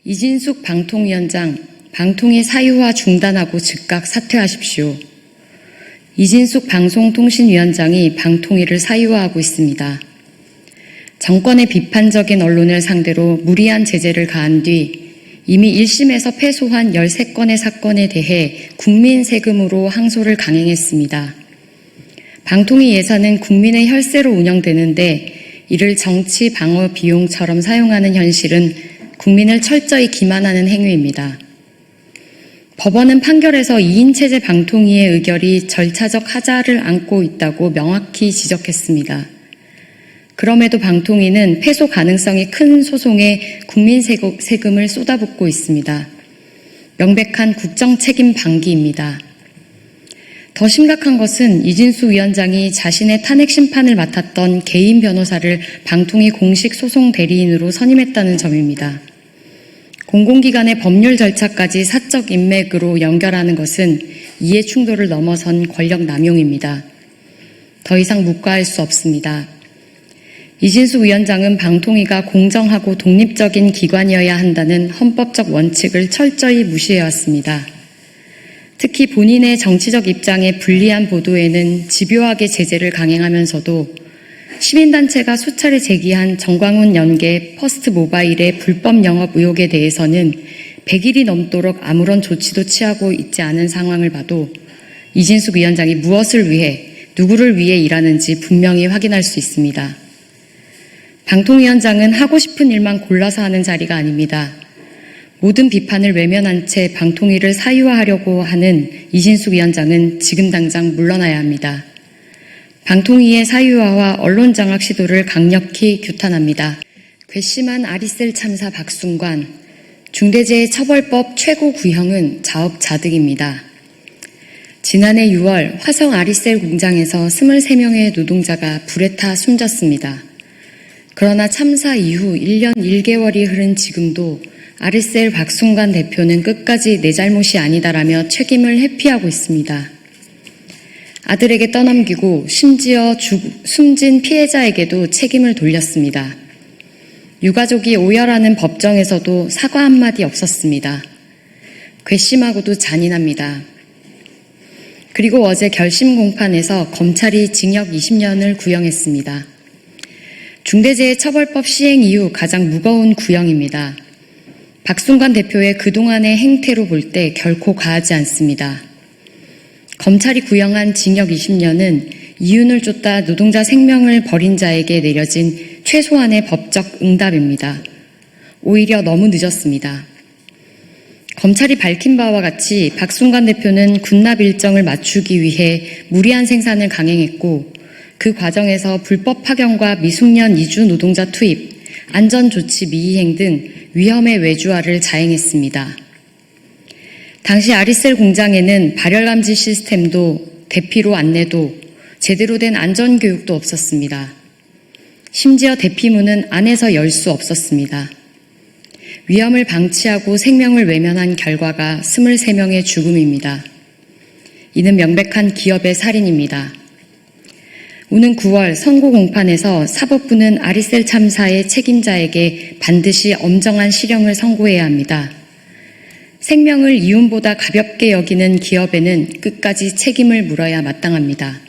이진숙 방통위원장, 방통위 사유화 중단하고 즉각 사퇴하십시오. 이진숙 방송통신위원장이 방통위를 사유화하고 있습니다. 정권의 비판적인 언론을 상대로 무리한 제재를 가한 뒤 이미 1심에서 패소한 13건의 사건에 대해 국민 세금으로 항소를 강행했습니다. 방통위 예산은 국민의 혈세로 운영되는데 이를 정치 방어 비용처럼 사용하는 현실은 국민을 철저히 기만하는 행위입니다. 법원은 판결에서 2인 체제 방통위의 의결이 절차적 하자를 안고 있다고 명확히 지적했습니다. 그럼에도 방통위는 패소 가능성이 큰 소송에 국민 세금을 쏟아붓고 있습니다. 명백한 국정 책임 방기입니다. 더 심각한 것은 이진수 위원장이 자신의 탄핵 심판을 맡았던 개인 변호사를 방통위 공식 소송 대리인으로 선임했다는 점입니다. 공공기관의 법률 절차까지 사적 인맥으로 연결하는 것은 이해 충돌을 넘어선 권력 남용입니다. 더 이상 묵과할 수 없습니다. 이진수 위원장은 방통위가 공정하고 독립적인 기관이어야 한다는 헌법적 원칙을 철저히 무시해왔습니다. 특히 본인의 정치적 입장에 불리한 보도에는 집요하게 제재를 강행하면서도 시민단체가 수차례 제기한 정광훈 연계 퍼스트 모바일의 불법 영업 의혹에 대해서는 100일이 넘도록 아무런 조치도 취하고 있지 않은 상황을 봐도 이진숙 위원장이 무엇을 위해, 누구를 위해 일하는지 분명히 확인할 수 있습니다. 방통위원장은 하고 싶은 일만 골라서 하는 자리가 아닙니다. 모든 비판을 외면한 채 방통위를 사유화하려고 하는 이진숙 위원장은 지금 당장 물러나야 합니다. 방통위의 사유화와 언론장악 시도를 강력히 규탄합니다. 괘씸한 아리셀 참사 박순관, 중대재해처벌법 최고 구형은 자업자득입니다. 지난해 6월 화성 아리셀 공장에서 23명의 노동자가 불에 타 숨졌습니다. 그러나 참사 이후 1년 1개월이 흐른 지금도 아리셀 박순관 대표는 끝까지 내 잘못이 아니다라며 책임을 회피하고 있습니다. 아들에게 떠넘기고 심지어 숨진 피해자에게도 책임을 돌렸습니다. 유가족이 오열하는 법정에서도 사과 한마디 없었습니다. 괘씸하고도 잔인합니다. 그리고 어제 결심 공판에서 검찰이 징역 20년을 구형했습니다. 중대재해처벌법 시행 이후 가장 무거운 구형입니다. 박순관 대표의 그동안의 행태로 볼 때 결코 가하지 않습니다. 검찰이 구형한 징역 20년은 이윤을 쫓다 노동자 생명을 버린 자에게 내려진 최소한의 법적 응답입니다. 오히려 너무 늦었습니다. 검찰이 밝힌 바와 같이 박순관 대표는 군납 일정을 맞추기 위해 무리한 생산을 강행했고 그 과정에서 불법 파견과 미숙련 이주 노동자 투입, 안전조치 미이행 등 위험의 외주화를 자행했습니다. 당시 아리셀 공장에는 발열감지 시스템도 대피로 안내도 제대로 된 안전교육도 없었습니다. 심지어 대피문은 안에서 열 수 없었습니다. 위험을 방치하고 생명을 외면한 결과가 23명의 죽음입니다. 이는 명백한 기업의 살인입니다. 오는 9월 선고 공판에서 사법부는 아리셀 참사의 책임자에게 반드시 엄정한 실형을 선고해야 합니다. 생명을 이윤보다 가볍게 여기는 기업에는 끝까지 책임을 물어야 마땅합니다.